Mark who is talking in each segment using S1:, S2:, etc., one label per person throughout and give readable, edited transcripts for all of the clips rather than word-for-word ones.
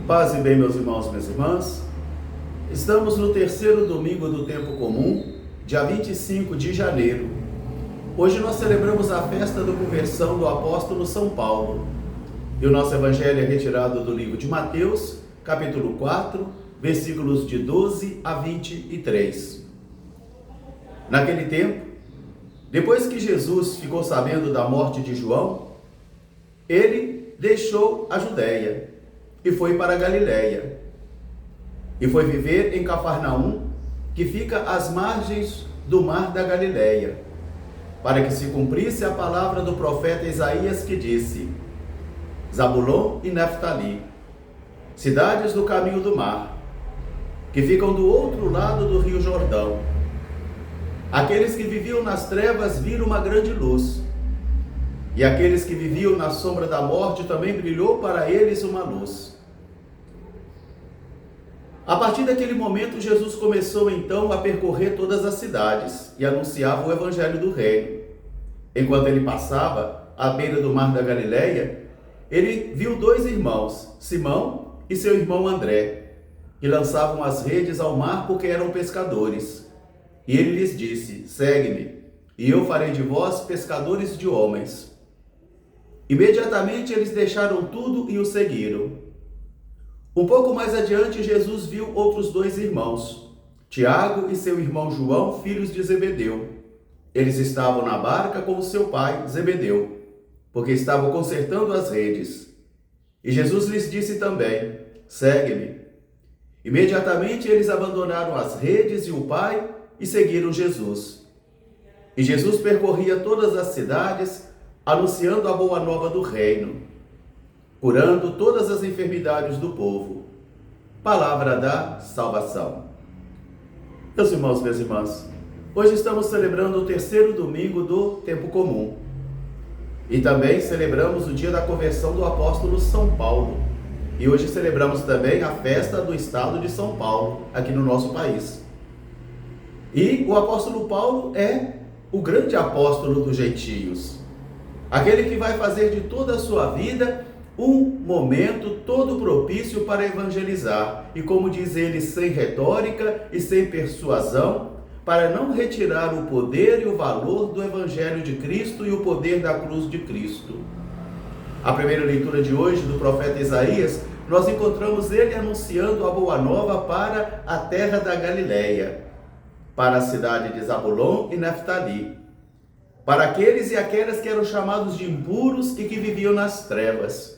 S1: Paz e bem, meus irmãos e minhas irmãs. Estamos no terceiro domingo do tempo comum, dia 25 de janeiro. Hoje nós celebramos a festa da conversão do apóstolo São Paulo. E o nosso evangelho é retirado do livro de Mateus, capítulo 4, versículos de 12 a 23. Naquele tempo, depois que Jesus ficou sabendo da morte de João, ele deixou a Judéia e foi para a Galiléia. E foi viver em Cafarnaum, que fica às margens do mar da Galiléia, para que se cumprisse a palavra do profeta Isaías, que disse: Zabulon e Naftali, cidades do caminho do mar, que ficam do outro lado do rio Jordão. Aqueles que viviam nas trevas viram uma grande luz, e aqueles que viviam na sombra da morte também brilhou para eles uma luz. A partir daquele momento, Jesus começou então a percorrer todas as cidades e anunciava o evangelho do reino. Enquanto ele passava à beira do mar da Galiléia, ele viu dois irmãos, Simão e seu irmão André, que lançavam as redes ao mar porque eram pescadores. E ele lhes disse: segue-me, e eu farei de vós pescadores de homens. Imediatamente eles deixaram tudo e o seguiram. Um pouco mais adiante, Jesus viu outros dois irmãos, Tiago e seu irmão João, filhos de Zebedeu. Eles estavam na barca com o seu pai, Zebedeu, porque estavam consertando as redes. E Jesus lhes disse também: segue-me. Imediatamente eles abandonaram as redes e o pai e seguiram Jesus. E Jesus percorria todas as cidades, anunciando a boa nova do reino, curando todas as enfermidades do povo. Palavra da salvação. Meus irmãos e minhas irmãs, hoje estamos celebrando o terceiro domingo do tempo comum. E também celebramos o dia da conversão do apóstolo São Paulo. E hoje celebramos também a festa do estado de São Paulo, aqui no nosso país. E o apóstolo Paulo é o grande apóstolo dos gentios, aquele que vai fazer de toda a sua vida um momento todo propício para evangelizar, e como diz ele, sem retórica e sem persuasão, para não retirar o poder e o valor do evangelho de Cristo e o poder da cruz de Cristo. A primeira leitura de hoje do profeta Isaías, nós encontramos ele anunciando a boa nova para a terra da Galiléia, para a cidade de Zabulon e Naftali, para aqueles e aquelas que eram chamados de impuros e que viviam nas trevas.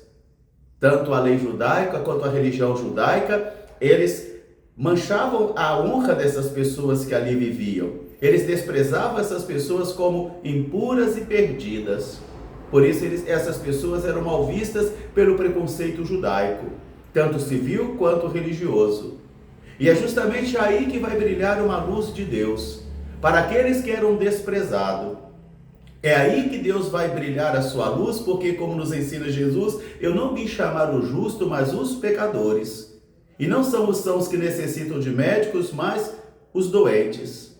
S1: Tanto a lei judaica quanto a religião judaica, eles manchavam a honra dessas pessoas que ali viviam. Eles desprezavam essas pessoas como impuras e perdidas. Por isso essas pessoas eram mal vistas pelo preconceito judaico, tanto civil quanto religioso. E é justamente aí que vai brilhar uma luz de Deus, para aqueles que eram desprezados. É aí que Deus vai brilhar a sua luz, porque, como nos ensina Jesus, eu não vim chamar o justo, mas os pecadores. E não são os sãos que necessitam de médicos, mas os doentes.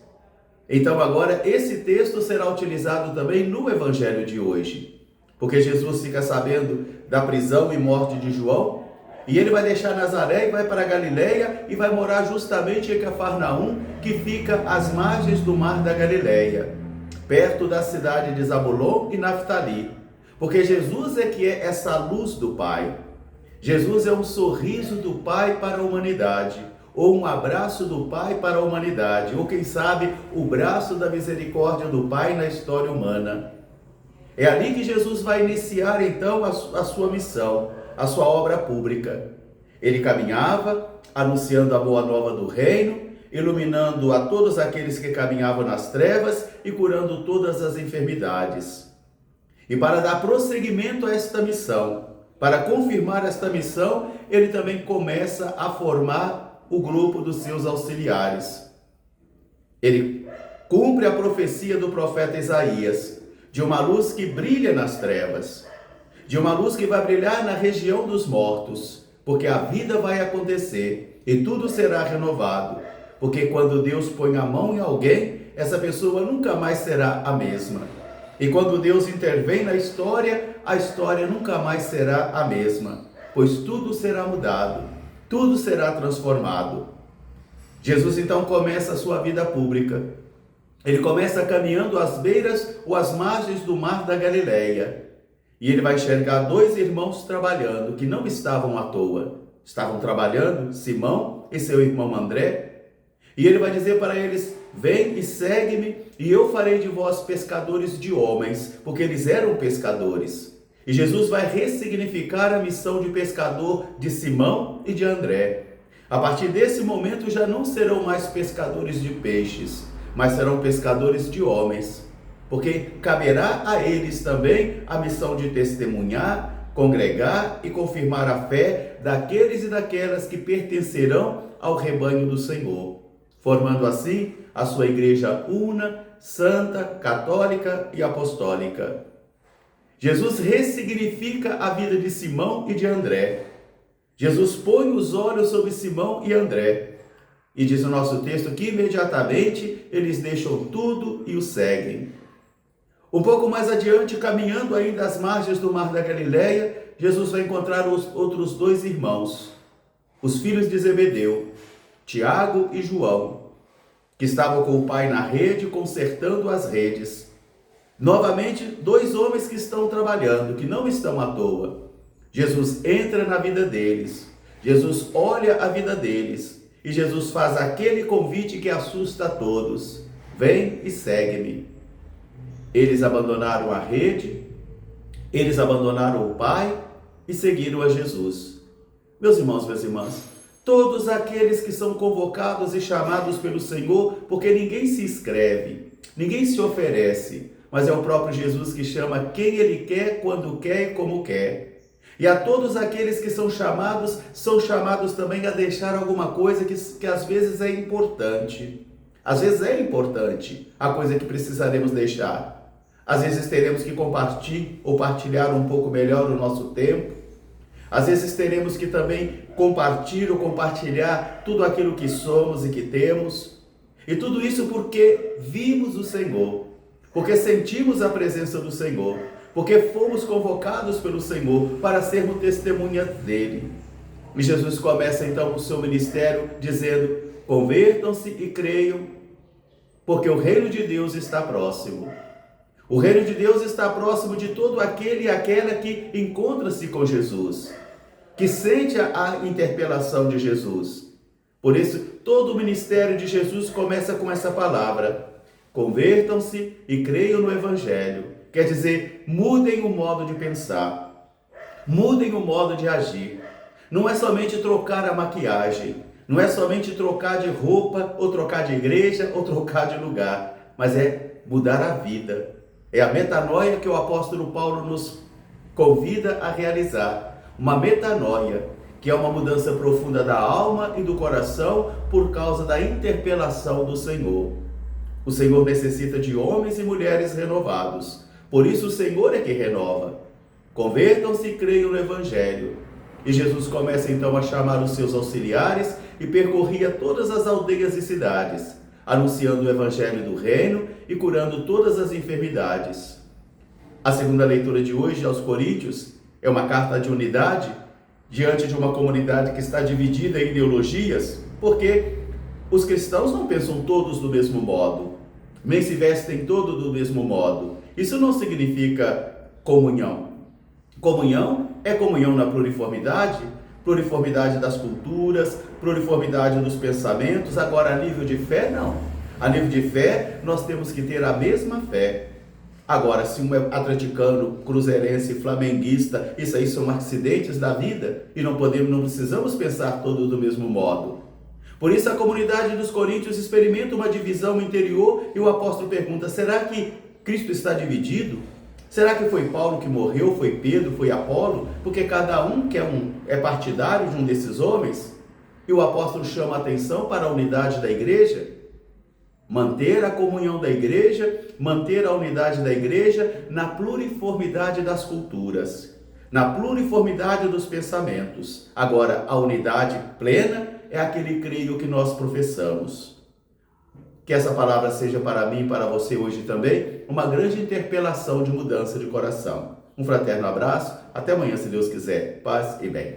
S1: Então agora esse texto será utilizado também no evangelho de hoje, porque Jesus fica sabendo da prisão e morte de João, e ele vai deixar Nazaré e vai para a Galiléia e vai morar justamente em Cafarnaum, que fica às margens do mar da Galiléia, perto da cidade de Zabulon e Naftali, porque Jesus é que é essa luz do Pai. Jesus é um sorriso do Pai para a humanidade, ou um abraço do Pai para a humanidade, ou quem sabe o braço da misericórdia do Pai na história humana. É ali que Jesus vai iniciar então a sua missão, a sua obra pública. Ele caminhava anunciando a boa nova do reino, iluminando a todos aqueles que caminhavam nas trevas e curando todas as enfermidades. E para dar prosseguimento a esta missão, para confirmar esta missão, ele também começa a formar o grupo dos seus auxiliares. Ele cumpre a profecia do profeta Isaías, de uma luz que brilha nas trevas, de uma luz que vai brilhar na região dos mortos, porque a vida vai acontecer e tudo será renovado. Porque quando Deus põe a mão em alguém, essa pessoa nunca mais será a mesma. E quando Deus intervém na história, a história nunca mais será a mesma, pois tudo será mudado. tudo será transformado. Jesus então começa a sua vida pública. Ele começa caminhando às beiras ou às margens do mar da Galileia. E ele vai enxergar dois irmãos trabalhando, que não estavam à toa. Estavam trabalhando, Simão e seu irmão André. E ele vai dizer para eles: vem e segue-me, e eu farei de vós pescadores de homens, porque eles eram pescadores. E Jesus vai ressignificar a missão de pescador de Simão e de André. A partir desse momento já não serão mais pescadores de peixes, mas serão pescadores de homens, porque caberá a eles também a missão de testemunhar, congregar e confirmar a fé daqueles e daquelas que pertencerão ao rebanho do Senhor, formando assim a sua igreja una, santa, católica e apostólica. Jesus ressignifica a vida de Simão e de André. Jesus põe os olhos sobre Simão e André. E diz o nosso texto que imediatamente eles deixam tudo e o seguem. Um pouco mais adiante, caminhando ainda às margens do mar da Galileia, Jesus vai encontrar os outros dois irmãos, os filhos de Zebedeu, Tiago e João, que estavam com o pai na rede, consertando as redes. Novamente, dois homens que estão trabalhando, que não estão à toa. Jesus entra na vida deles, Jesus olha a vida deles, e Jesus faz aquele convite que assusta a todos: vem e segue-me. Eles abandonaram a rede, eles abandonaram o pai e seguiram a Jesus. Meus irmãos, minhas irmãs, todos aqueles que são convocados e chamados pelo Senhor, porque ninguém se inscreve, ninguém se oferece, mas é o próprio Jesus que chama quem Ele quer, quando quer e como quer. E a todos aqueles que são chamados também a deixar alguma coisa que às vezes é importante. Às vezes é importante a coisa que precisaremos deixar. Às vezes teremos que compartilhar um pouco melhor o nosso tempo. Às vezes teremos que também compartilhar tudo aquilo que somos e que temos. E tudo isso porque vimos o Senhor, porque sentimos a presença do Senhor, porque fomos convocados pelo Senhor para sermos testemunhas dele. E Jesus começa então o seu ministério dizendo: convertam-se e creiam, porque o reino de Deus está próximo. O reino de Deus está próximo de todo aquele e aquela que encontra-se com Jesus, que sente a interpelação de Jesus. Por isso, todo o ministério de Jesus começa com essa palavra: convertam-se e creiam no Evangelho. Quer dizer, mudem o modo de pensar, mudem o modo de agir. Não é somente trocar a maquiagem, não é somente trocar de roupa, ou trocar de igreja, ou trocar de lugar, mas é mudar a vida. É a metanoia que o apóstolo Paulo nos convida a realizar. Uma metanoia, que é uma mudança profunda da alma e do coração por causa da interpelação do Senhor. O Senhor necessita de homens e mulheres renovados. Por isso o Senhor é que renova. Convertam-se e creiam no Evangelho. E Jesus começa então a chamar os seus auxiliares e percorria todas as aldeias e cidades, anunciando o Evangelho do Reino e curando todas as enfermidades. A segunda leitura de hoje aos Coríntios é uma carta de unidade diante de uma comunidade que está dividida em ideologias, porque os cristãos não pensam todos do mesmo modo, nem se vestem todos do mesmo modo. Isso não significa comunhão. Comunhão é comunhão na pluriformidade das culturas, pluriformidade dos pensamentos. Agora, a nível de fé, não. A nível de fé, nós temos que ter a mesma fé. Agora, se um é atleticano, cruzeirense, flamenguista, isso aí são acidentes da vida e não precisamos pensar todos do mesmo modo. Por isso, a comunidade dos coríntios experimenta uma divisão interior e o apóstolo pergunta: será que Cristo está dividido? Será que foi Paulo que morreu, foi Pedro, foi Apolo? Porque cada um é partidário de um desses homens? E o apóstolo chama a atenção para a unidade da igreja, manter a comunhão da igreja, manter a unidade da igreja na pluriformidade das culturas, na pluriformidade dos pensamentos. Agora, a unidade plena é aquele creio que nós professamos. Que essa palavra seja para mim e para você hoje também uma grande interpelação de mudança de coração. Um fraterno abraço, até amanhã se Deus quiser. Paz e bem.